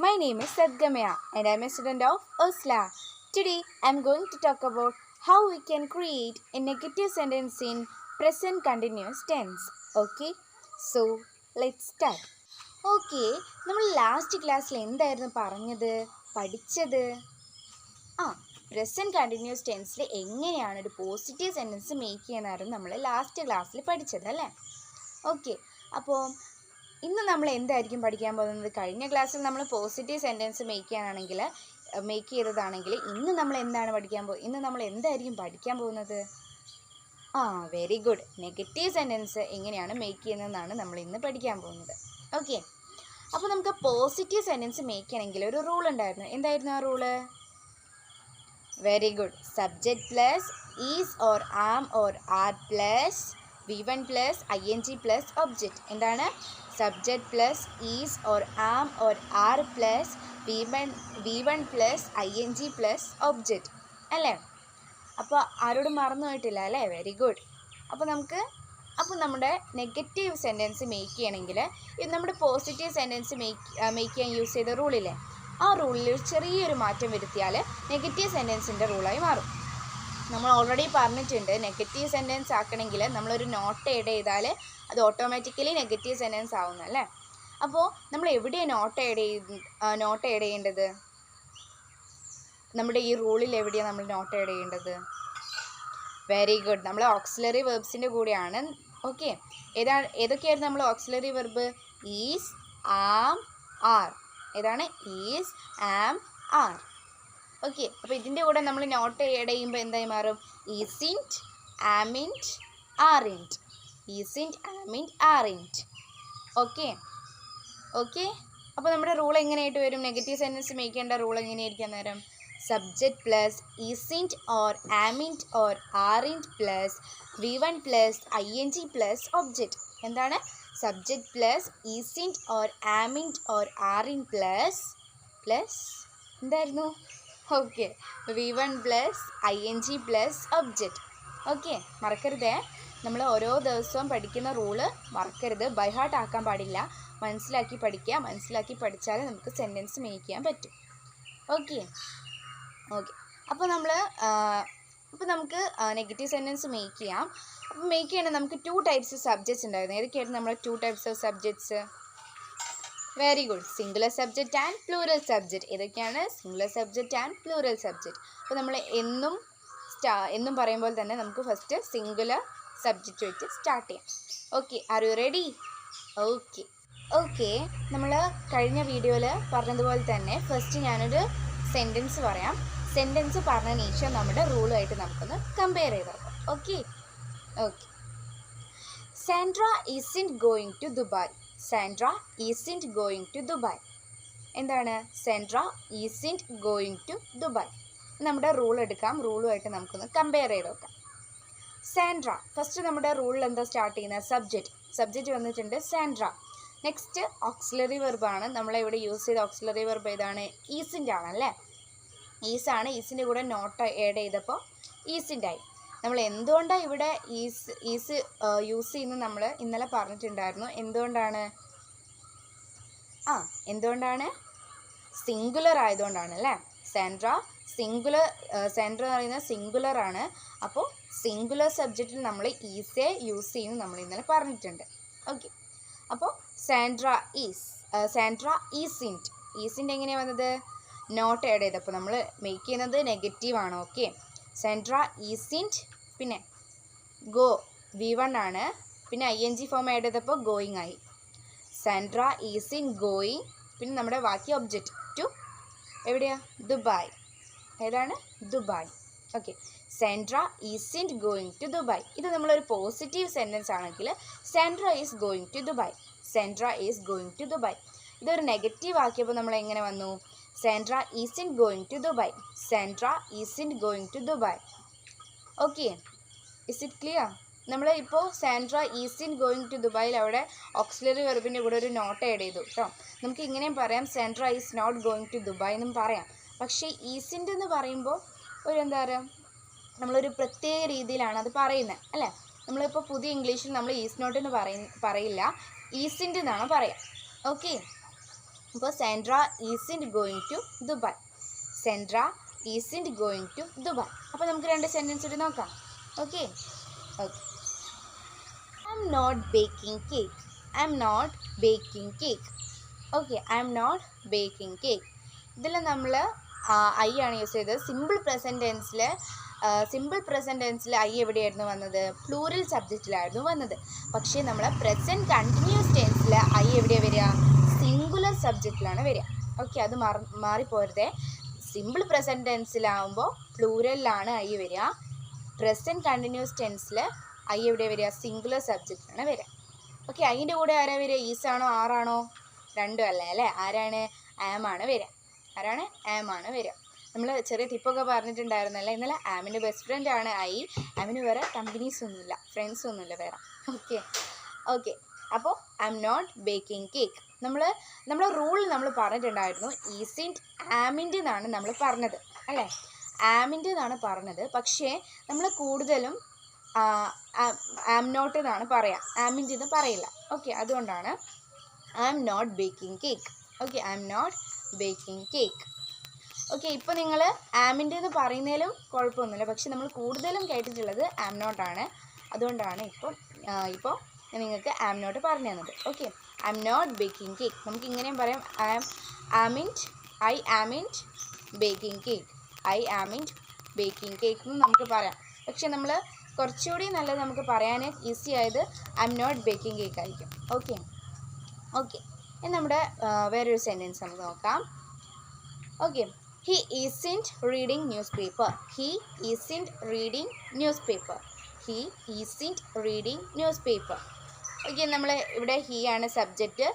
My name is Sadgamaya and I am a student of Osela. Today I am going to talk about how we can create a negative sentence in present continuous tense. Okay, so let's start. Okay, നമ്മൾ last ക്ലാസ്സിൽ എന്തായിരുന്നു പഠിച്ചത് present continuous ടെൻസിൽ എങ്ങനെയാണ് ഒരു positive sentence make ചെയ്യാനായിരുന്നു നമ്മൾ last ക്ലാസ്സിൽ പഠിച്ചത് അല്ലേ? ഓക്കെ, അപ്പോൾ ഇന്ന് നമ്മൾ എന്തായിരിക്കും പഠിക്കാൻ പോകുന്നത്? കഴിഞ്ഞ ക്ലാസ്സിൽ നമ്മൾ പോസിറ്റീവ് സെൻറ്റൻസ് മേക്ക് ചെയ്തതാണെങ്കിൽ ഇന്ന് നമ്മൾ എന്തായിരിക്കും പഠിക്കാൻ പോകുന്നത്? വെരി ഗുഡ്, നെഗറ്റീവ് സെൻറ്റൻസ് എങ്ങനെയാണ് മേക്ക് ചെയ്യുന്നതെന്നാണ് നമ്മൾ ഇന്ന് പഠിക്കാൻ പോകുന്നത്. ഓക്കെ, അപ്പോൾ നമുക്ക് പോസിറ്റീവ് സെൻറ്റൻസ് മേക്ക് ചെയ്യണമെങ്കിൽ ഒരു റൂൾ ഉണ്ടായിരുന്നു. എന്തായിരുന്നു ആ rule? Very good, subject plus is or am or are plus V1 plus ing plus object. എന്താണ്? Subject plus is or am or are plus V1 plus ing plus object അല്ലേ? അപ്പോൾ ആരോടും മറന്നു പോയിട്ടില്ല അല്ലേ? Very good. അപ്പോൾ നമ്മുടെ negative sentence make ചെയ്യണമെങ്കിൽ നമ്മുടെ പോസിറ്റീവ് സെൻറ്റൻസ് മേക്ക് ചെയ്യാൻ യൂസ് ചെയ്ത റൂളില്ലേ, ആ റൂളിൽ ചെറിയൊരു മാറ്റം വരുത്തിയാൽ നെഗറ്റീവ് സെൻറ്റൻസിൻ്റെ റൂളായി മാറും. നമ്മൾ ഓൾറെഡി പറഞ്ഞിട്ടുണ്ട്, നെഗറ്റീവ് സെൻറ്റൻസ് ആക്കണമെങ്കിൽ നമ്മളൊരു നോട്ട് ആഡ് ചെയ്താൽ അത് ഓട്ടോമാറ്റിക്കലി നെഗറ്റീവ് സെൻറ്റൻസ് ആവുന്നല്ലേ. അപ്പോൾ നമ്മൾ എവിടെയാണ് നോട്ട് ആഡ് ചെയ്യേണ്ടത്? നമ്മുടെ ഈ റൂളിൽ എവിടെയാണ് നമ്മൾ നോട്ട് ആഡ് ചെയ്യേണ്ടത്? വെരി ഗുഡ്, നമ്മൾ ഓക്സിലറി വെർബ്സിൻ്റെ കൂടെയാണ്. ഓക്കെ, ഏതൊക്കെയായിരുന്നു നമ്മൾ auxiliary verb? Is, am, are. ഏതാണ്? Is, am, are. ഓക്കെ, അപ്പോൾ ഇതിൻ്റെ കൂടെ നമ്മൾ നോട്ട് ആഡ് ചെയ്യുമ്പോൾ എന്തായി മാറും? Isn't, amn't, aren't. Isn't, amn't, aren't. Okay, അപ്പോൾ നമ്മുടെ റൂൾ എങ്ങനെയായിട്ട് വരും? നെഗറ്റീവ് സെൻറ്റൻസ് മേക്ക് ചെയ്യേണ്ട റൂൾ എങ്ങനെയായിരിക്കും നേരം? Subject plus isn't or amn't or aren't plus V1 plus ing plus object. എന്താണ്? Subject plus isn't or amn't or aren't plus എന്തായിരുന്നു? Okay, V1 plus ing plus object. Okay, മറക്കരുതേ, നമ്മൾ ഓരോ ദിവസവും പഠിക്കുന്ന റൂള് മറക്കരുത്, ബൈ ഹാർട്ട് ആക്കാൻ പാടില്ല. മനസ്സിലാക്കി പഠിക്കുക, മനസ്സിലാക്കി പഠിച്ചാൽ നമുക്ക് സെൻറ്റൻസ് മേക്ക് ചെയ്യാൻ പറ്റും. ഓക്കെ, അപ്പോൾ നമുക്ക് നെഗറ്റീവ് സെൻറ്റൻസ് മേക്ക് ചെയ്യാം. അപ്പോൾ മേക്ക് ചെയ്യണമെങ്കിൽ നമുക്ക് 2 ടൈപ്സ് സബ്ജക്ട്സ് ഉണ്ടായിരുന്നു. ഏതൊക്കെയായിരുന്നു നമ്മുടെ 2 types of subjects? Very good, singular subject and plural subject. ഏതൊക്കെയാണ്? Singular subject and plural subject. അപ്പോൾ നമ്മൾ എന്നും പറയുമ്പോൾ തന്നെ നമുക്ക് ഫസ്റ്റ് സിംഗുലർ സബ്ജക്റ്റ് വെച്ച് സ്റ്റാർട്ട് ചെയ്യാം. Okay, are you ready? Okay, നമ്മൾ കഴിഞ്ഞ വീഡിയോയിൽ പറഞ്ഞതുപോലെ തന്നെ ഫസ്റ്റ് ഞാനൊരു സെൻറ്റൻസ് പറയാം. സെൻറ്റൻസ് പറഞ്ഞതിന് ശേഷം നമ്മുടെ റൂളുമായിട്ട് നമുക്കൊന്ന് കമ്പയർ ചെയ്ത് നോക്കാം. Okay, Sandra isn't going to Dubai. Sandra isn't going to Dubai. എന്താണ്? Sandra isn't going to Dubai. നമ്മുടെ റൂൾ എടുക്കാം, റൂളുമായിട്ട് നമുക്കൊന്ന് കമ്പയർ ചെയ്ത് നോക്കാം. സാൻഡ്ര, ഫസ്റ്റ് നമ്മുടെ റൂളിൽ എന്താ സ്റ്റാർട്ട് ചെയ്യുന്നത്? സബ്ജക്റ്റ് വന്നിട്ടുണ്ട് സാൻഡ്ര. Next auxiliary വെർബാണ്. നമ്മളിവിടെ യൂസ് ചെയ്ത ഓക്സിലറി വെർബ് ഏതാണ്? ഈസിൻ്റ് ആണല്ലേ. ഈസാണ്. ഈസിൻ്റെ കൂടെ നോട്ട് ആഡ് ചെയ്തപ്പോൾ ഈസിൻ്റായി. നമ്മൾ എന്തുകൊണ്ടാണ് ഇവിടെ ഈസ് യൂസ് ചെയ്യുന്നത് നമ്മൾ ഇന്നലെ പറഞ്ഞിട്ടുണ്ടായിരുന്നു. എന്തുകൊണ്ടാണ്? സിംഗുലർ ആയതുകൊണ്ടാണ് അല്ലേ. സാൻഡ്ര എന്ന് പറയുന്നത് സിംഗുലർ ആണ്. അപ്പോൾ സിംഗുലർ സബ്ജക്റ്റിൽ നമ്മൾ ഈസേ യൂസ് ചെയ്യുന്നു നമ്മൾ ഇന്നലെ പറഞ്ഞിട്ടുണ്ട്. ഓക്കെ, അപ്പോൾ സാൻഡ്ര ഈസിൻറ്റ്. ഈസിൻ്റെ എങ്ങനെയാണ് വന്നത്? നോട്ട് ആഡ് ചെയ്തപ്പോൾ നമ്മൾ മേക്ക് ചെയ്യുന്നത് നെഗറ്റീവാണ്. ഓക്കെ, സാൻഡ്ര ഈസിൻറ്റ്, പിന്നെ V1 ആണ്, പിന്നെ ing ഫോം ആഡ് ചെയ്തപ്പോൾ ഗോയിങ് ആയി. സാൻഡ്ര ഈസിൻറ്റ് ഗോയിങ്, പിന്നെ നമ്മുടെ ബാക്കി ഒബ്ജക്റ്റ് ടു എവിടെയാ? ദുബായ്. ഏതാണ്? Dubai. Okay, Sandra isn't going to Dubai. ഇത് നമ്മളൊരു പോസിറ്റീവ് സെൻറ്റൻസ് ആണെങ്കിൽ Sandra is going to Dubai. Sandra is going to Dubai. ഇതൊരു നെഗറ്റീവ് ആക്കിയപ്പോൾ നമ്മൾ എങ്ങനെ വന്നു? Sandra isn't going to Dubai. Sandra isn't going to Dubai. Okay, is it clear? നമ്മൾ ഇപ്പോൾ സാൻഡ്ര ഈസിൻറ്റ് ഗോയിങ് ടു ദുബായിൽ അവിടെ ഓക്സിലറി വെർബിൻ്റെ കൂടെ ഒരു നോട്ട് ആഡ് ചെയ്തു കേട്ടോ. നമുക്ക് ഇങ്ങനെയും പറയാം, Sandra is not going to Dubai എന്നും പറയാം. പക്ഷേ ഈസിൻറ്റ് എന്ന് പറയുമ്പോൾ എന്താ പറയുക, നമ്മളൊരു പ്രത്യേക രീതിയിലാണ് അത് പറയുന്നത് അല്ലേ. നമ്മളിപ്പോൾ പുതിയ ഇംഗ്ലീഷിൽ നമ്മൾ ഈസ് നോട്ട് എന്ന് പറയില്ല, ഈസിൻറ്റ് എന്നാണ് പറയാം. ഓക്കെ, അപ്പോൾ Sandra isn't going to Dubai. Sandra isn't going to Dubai. അപ്പോൾ നമുക്ക് 2 സെൻറ്റൻസ് കൂടി നോക്കാം. Okay okay. I M not baking cake. I M not baking cake. Okay, I M not baking cake. ഇതിൽ നമ്മൾ I ആണ് use ചെയ്തത്. Simple present ടെൻസിൽ I എവിടെയായിരുന്നു വന്നത്? പ്ലൂറൽ സബ്ജക്റ്റിലായിരുന്നു വന്നത്. പക്ഷേ നമ്മൾ പ്രസൻറ്റ് കണ്ടിന്യൂസ് ടെൻസിൽ ഐ എവിടെയാണ് വരിക? സിംഗുലർ സബ്ജക്റ്റിലാണ് വരിക. ഓക്കെ, അത് മാറിപ്പോരുതേ. സിമ്പിൾ പ്രസൻറ്റ് ടെൻസിലാവുമ്പോൾ പ്ലൂറലിലാണ് ഐ വരിക. പ്രസൻറ്റ് കണ്ടിന്യൂസ് ടെൻസിൽ ഐ എവിടെ വരിക? സിംഗുലർ സബ്ജക്റ്റിലാണ് വരിക. ഓക്കെ, അതിൻ്റെ കൂടെ ആരാ വരിക? ഈസാണോ ആറാണോ? രണ്ടും അല്ലേ അല്ലേ? ആരാണ്? ആം ആണ് വരിക. ആരാണ്? ആം ആണ് വരിക. നമ്മൾ ചെറിയ ടിപ്പൊക്കെ പറഞ്ഞിട്ടുണ്ടായിരുന്നല്ലേ ഇന്നലെ. ആമിൻ്റെ ബെസ്റ്റ് ഫ്രണ്ടാണ് ഐ. ആമിന് വേറെ കമ്പനീസ് ഒന്നുമില്ല, ഫ്രണ്ട്സ് ഒന്നുമില്ല വേറെ. Okay okay. അപ്പോൾ I M not baking cake. നമ്മൾ റൂൾ നമ്മൾ പറഞ്ഞിട്ടുണ്ടായിരുന്നു. ഈസിൻറ്റ് ആമിൻ്റെ എന്നാണ് നമ്മൾ പറഞ്ഞത് അല്ലേ? ആമിൻ്റെ എന്നാണ് പറഞ്ഞത്. പക്ഷേ നമ്മൾ കൂടുതലും ആം നോട്ട് എന്നാണ് പറയുക, ആമിൻ്റെ എന്ന് പറയില്ല. ഓക്കെ, അതുകൊണ്ടാണ് I M not baking cake. Okay, I M not baking cake. Okay, ഇപ്പോൾ നിങ്ങൾ ആമിൻ്റെ എന്ന് പറയുന്നതിലും കുഴപ്പമൊന്നുമില്ല. പക്ഷെ നമ്മൾ കൂടുതലും കേട്ടിട്ടുള്ളത് ആം നോട്ടാണ്. അതുകൊണ്ടാണ് ഇപ്പോൾ നിങ്ങൾക്ക് ആം നോട്ട് പറഞ്ഞു തന്നത്. Okay, I M not baking cake. നമുക്ക് ഇങ്ങനെയും പറയാം. I amn't baking cake. I amn't baking cake എന്ന് നമുക്ക് പറയാം. പക്ഷെ നമ്മൾ കുറച്ചുകൂടി നല്ലത് നമുക്ക് പറയാൻ ഈസി ആയത് I M not baking cake ആയിരിക്കും. Okay okay. ഇനി നമ്മുടെ വേറൊരു സെൻറ്റൻസ് നമുക്ക് നോക്കാം. Okay, he isn't reading newspaper. He isn't reading newspaper. He isn't reading newspaper. Okay, നമ്മൾ ഇവിടെ ഹി ആണ് സബ്ജക്റ്റ്.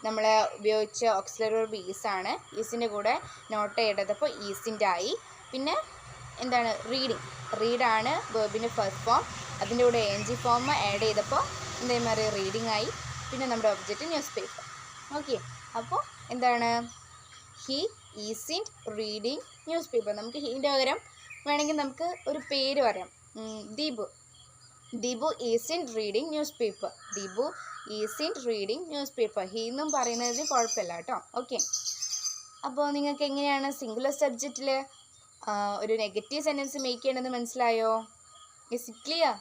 നമ്മൾ ഉപയോഗിച്ച ഓക്സിലറി വെർബ് ഈസാണ്. ഈസിൻ്റെ കൂടെ നോട്ട് ചെയ്തപ്പോൾ ഈസിൻ്റ് ആയി. പിന്നെ എന്താണ്? റീഡിങ്. റീഡാണ് വെർബിൻ്റെ ഫസ്റ്റ് ഫോം. അതിൻ്റെ കൂടെ എൻ ജി ഫോം ആഡ് ചെയ്തപ്പോൾ എന്തേമാതിരി റീഡിങ് ആയി. പിന്നെ നമ്മുടെ ഒബ്ജക്റ്റ് ന്യൂസ് പേപ്പർ. ഓക്കെ, അപ്പോൾ എന്താണ്? He isn't reading news paper. നമുക്ക് ഹീൻ്റെ പകരം വേണമെങ്കിൽ നമുക്ക് ഒരു പേര് പറയാം. Deepu. Deepu isn't reading news paper. Deepu isn't reading news paper. He എന്നും പറയുന്നതിന് കുഴപ്പമില്ല കേട്ടോ. ഓക്കെ, അപ്പോൾ നിങ്ങൾക്ക് എങ്ങനെയാണ് സിംഗുലർ സബ്ജക്റ്റിൽ ഒരു നെഗറ്റീവ് സെൻറ്റൻസ് മേക്ക് ചെയ്യണമെന്ന് മനസ്സിലായോ? Is it clear?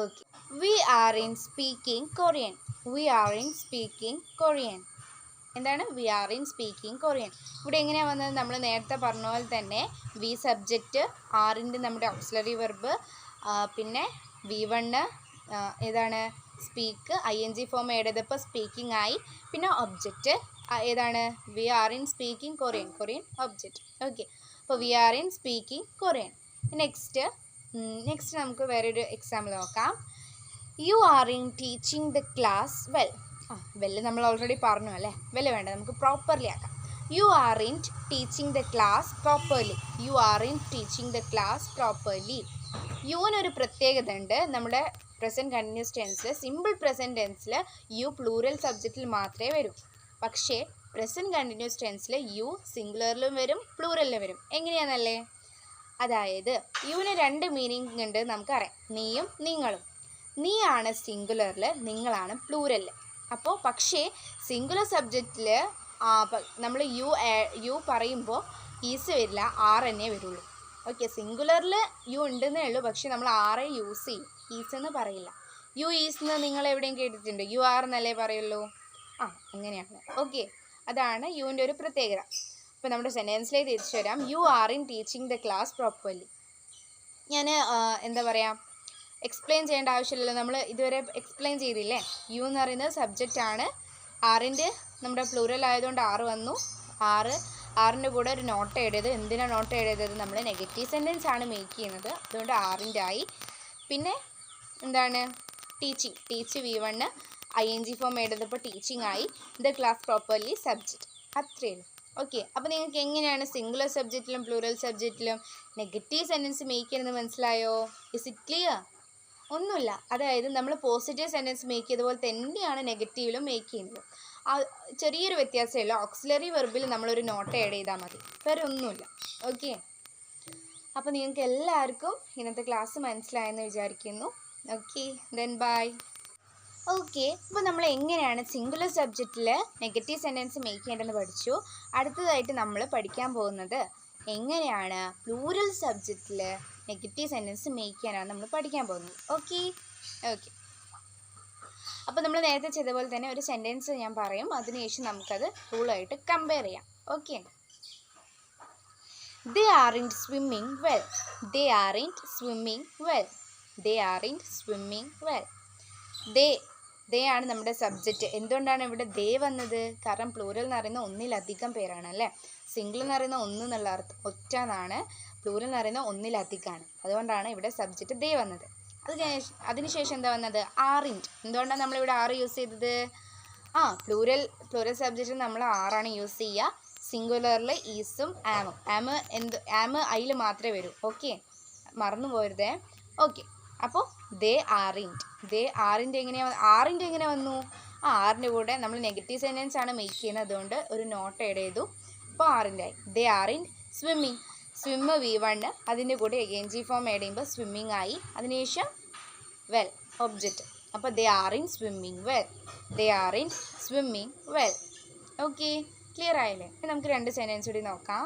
Okay. We aren't speaking Korean. We aren't speaking Korean. എന്താണ്? We aren't speaking Korean. ഇവിടെ എങ്ങനെയാണ് വന്നത്? നമ്മൾ നേരത്തെ പറഞ്ഞ പോലെ തന്നെ വി സബ്ജക്റ്റ്, ആറിൻ്റെ നമ്മുടെ ഓക്സിലറി വെർബ്, പിന്നെ V1 ഏതാണ്? സ്പീക്ക്. ING ഫോം എഴുതപ്പോൾ സ്പീക്കിംഗ് ആയി. പിന്നെ ഒബ്ജക്റ്റ് ഏതാണ്? We aren't speaking Korean. Korean object. Okay, അപ്പോൾ we aren't speaking Korean. Next നമുക്ക് വേറൊരു എക്സാമ്പിൾ നോക്കാം. You aren't teaching the class well. Well നമ്മൾ ഓൾറെഡി പറഞ്ഞു അല്ലേ? വെല്ല് വേണ്ട, നമുക്ക് പ്രോപ്പർലി ആക്കാം. You aren't teaching the class properly. You aren't teaching the class properly. യുവിനൊരു പ്രത്യേകത ഉണ്ട്. നമ്മുടെ present continuous ടെൻസിൽ, simple present ടെൻസിൽ U plural സബ്ജക്റ്റിൽ മാത്രമേ വരൂ. പക്ഷേ പ്രസൻറ്റ് കണ്ടിന്യൂസ് ടെൻസിൽ യു സിംഗുലറിലും വരും, പ്ലൂറലിലും വരും. എങ്ങനെയാണെന്നല്ലേ? അതായത് യുവിന് 2 മീനിങ് ഉണ്ട് നമുക്കറിയാം. നീയും നിങ്ങളും. നീ ആണ് സിംഗുലറിൽ, നിങ്ങളാണ് പ്ലൂറലിൽ. അപ്പോൾ പക്ഷേ സിംഗുലർ സബ്ജക്റ്റിൽ നമ്മൾ യു പറയുമ്പോൾ ഈസ് വരില്ല, ആർ എന്നേ വരുള്ളൂ. ഓക്കെ, സിംഗുലറിൽ യു ഉണ്ടെന്നേ ഉള്ളൂ. പക്ഷെ നമ്മൾ ആറെ യൂസ് ചെയ്യും, ഈസ് എന്ന് പറയില്ല. യു ഈസ് എന്ന് നിങ്ങൾ എവിടെയും കേട്ടിട്ടുണ്ട്? യു ആർ എന്നല്ലേ പറയുള്ളൂ. അങ്ങനെയാണ്. ഓക്കെ, അതാണ് യുവിൻ്റെ ഒരു പ്രത്യേകത. അപ്പോൾ നമ്മുടെ സെൻറ്റൻസിലേക്ക് തിരിച്ചു വരാം. U aren't teaching the class properly. ഞാൻ എന്താ പറയുക, എക്സ്പ്ലെയിൻ ചെയ്യേണ്ട ആവശ്യമില്ലല്ലോ. നമ്മൾ ഇതുവരെ എക്സ്പ്ലെയിൻ ചെയ്തില്ലേ? യു എന്ന് പറയുന്നത് സബ്ജക്റ്റാണ്. ആറിൻ്റെ നമ്മുടെ പ്ലൂറൽ ആയതുകൊണ്ട് ആറ് വന്നു. ആറിൻ്റെ കൂടെ ഒരു നോട്ട് എഴുതിയത്. എന്തിനാണ് നോട്ട് എഴുതിയത്? നമ്മൾ നെഗറ്റീവ് സെൻറ്റൻസ് ആണ് മേക്ക് ചെയ്യുന്നത്, അതുകൊണ്ട് ആറിൻ്റെ ആയി. പിന്നെ എന്താണ്? ടീച്ചിങ്. V1 ING ഫോം എഴുതപ്പോൾ ടീച്ചിങ് ആയി. The class properly subject. അത്രയേ ഉള്ളൂ. ഓക്കെ, അപ്പോൾ നിങ്ങൾക്ക് എങ്ങനെയാണ് സിംഗുലർ സബ്ജക്റ്റിലും പ്ലൂറൽ സബ്ജക്റ്റിലും നെഗറ്റീവ് സെൻറ്റൻസ് മേക്ക് ചെയ്യുന്നത് മനസ്സിലായോ? Is it clear? ഒന്നുമില്ല. അതായത് നമ്മൾ പോസിറ്റീവ് സെൻറ്റൻസ് മേക്ക് ചെയ്തപോലെ തന്നെയാണ് നെഗറ്റീവിലും മേക്ക് ചെയ്യുന്നത്. ചെറിയൊരു വ്യത്യാസമേ ഉള്ളൂ. ഓക്സിലറി വെർബിൽ നമ്മളൊരു നോട്ട് ആഡ് ചെയ്താൽ മതി, വേറെ ഒന്നുമില്ല. ഓക്കെ, അപ്പോൾ നിങ്ങൾക്ക് എല്ലാവർക്കും ഇന്നത്തെ ക്ലാസ് മനസ്സിലായെന്ന് വിചാരിക്കുന്നു. Okay, then bye. ഓക്കെ, അപ്പോൾ നമ്മൾ എങ്ങനെയാണ് സിംഗുലർ സബ്ജക്റ്റിൽ നെഗറ്റീവ് സെൻറ്റൻസ് മേക്ക് ചെയ്യേണ്ടതെന്ന് പഠിച്ചു. അടുത്തതായിട്ട് നമ്മൾ പഠിക്കാൻ പോകുന്നത് എങ്ങനെയാണ് പ്ലൂറൽ സബ്ജക്റ്റിൽ നെഗറ്റീവ് സെൻറ്റൻസ് മേക്ക് ചെയ്യാനാണ് നമ്മൾ പഠിക്കാൻ പോകുന്നത്. ഓക്കെ ഓക്കെ അപ്പോൾ നമ്മൾ നേരത്തെ ചെയ്ത പോലെ തന്നെ ഒരു സെൻറ്റൻസ് ഞാൻ പറയും, അതിനുശേഷം നമുക്കത് റൂളായിട്ട് കമ്പയർ ചെയ്യാം. Okay, They aren't swimming well. They aren't swimming well. They aren't swimming well. They ആണ് നമ്മുടെ സബ്ജക്റ്റ്. എന്തുകൊണ്ടാണ് ഇവിടെ ദേ വന്നത്? കാരണം പ്ലൂറൽ എന്ന് പറയുന്ന ഒന്നിലധികം പേരാണ് അല്ലേ. സിംഗിൾ എന്ന് പറയുന്ന ഒന്ന് എന്നുള്ള അർത്ഥം ഒറ്റ എന്നാണ്, പ്ലൂറൽ എന്ന് പറയുന്ന ഒന്നിലധികമാണ്. അതുകൊണ്ടാണ് ഇവിടെ സബ്ജക്റ്റ് ദേ വന്നത്. അതിനുശേഷം എന്താ വന്നത്? ആറിൻറ്റ്. എന്തുകൊണ്ടാണ് നമ്മളിവിടെ ആറ് യൂസ് ചെയ്തത്? പ്ലൂറൽ സബ്ജക്റ്റിൽ നമ്മൾ ആറാണ് യൂസ് ചെയ്യുക. സിംഗുലറിൽ ഈസും ആമും. ആം അതിൽ മാത്രമേ വരൂ. ഓക്കെ, മറന്നു പോരുതേ. ഓക്കെ, അപ്പോൾ ദേ ആറിൻ്റെ എങ്ങനെ വന്നു? ആറിൻ്റെ കൂടെ നമ്മൾ നെഗറ്റീവ് സെൻറ്റൻസ് ആണ് മേക്ക് ചെയ്യുന്നത്, അതുകൊണ്ട് ഒരു നോട്ട് ആഡ് ചെയ്തു. അപ്പോൾ ആറിൻ്റെ ആയി. ദേ ആറിൻറ്റ് സ്വിമ്മിങ്. സ്വിമ്മ് V1, അതിൻ്റെ കൂടെ എൻജി ഫോം ആഡ് ചെയ്യുമ്പോൾ സ്വിമ്മിങ് ആയി. അതിനുശേഷം വെൽ ഒബ്ജക്റ്റ്. അപ്പോൾ they aren't swimming well. They aren't swimming well. Okay, clear ആയില്ലേ? നമുക്ക് രണ്ട് സെൻറ്റൻസ് കൂടി നോക്കാം.